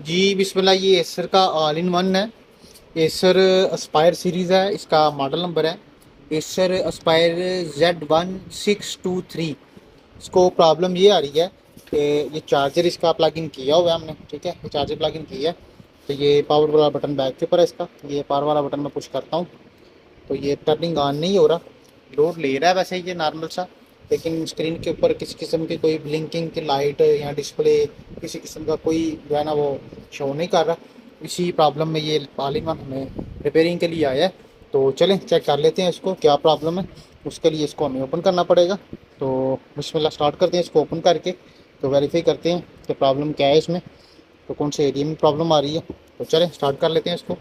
जी बिस्मिल्लाह। ये एसर का all in one है। एसर अस्पायर सीरीज़ है, इसका मॉडल नंबर है एसर अस्पायर Z1623। इसको प्रॉब्लम ये आ रही है कि ये चार्जर इसका प्लग इन किया हुआ है हमने, ठीक है, ये चार्जर प्लग इन किया है। तो ये पावर वाला बटन बैक के ऊपर है इसका, ये पावर वाला बटन मैं पुश करता हूँ तो ये टर्निंग ऑन नहीं हो रहा। लोड ले रहा है वैसे ये नॉर्मल सा, लेकिन स्क्रीन के ऊपर किसी किस्म की कोई ब्लिंकिंग की लाइट या डिस्प्ले किसी किस्म का कोई जो है ना वो शो नहीं कर रहा। इसी प्रॉब्लम में ये ऑल इन वन हमें रिपेयरिंग के लिए आया है। तो चलें चेक कर लेते हैं इसको क्या प्रॉब्लम है। उसके लिए इसको हमें ओपन करना पड़ेगा। तो बिस्मिल्लाह स्टार्ट करते हैं इसको ओपन करके। तो वेरीफाई करते हैं कि प्रॉब्लम क्या है इसमें, तो कौन से एरिया में प्रॉब्लम आ रही है। तो चलें स्टार्ट कर लेते हैं इसको।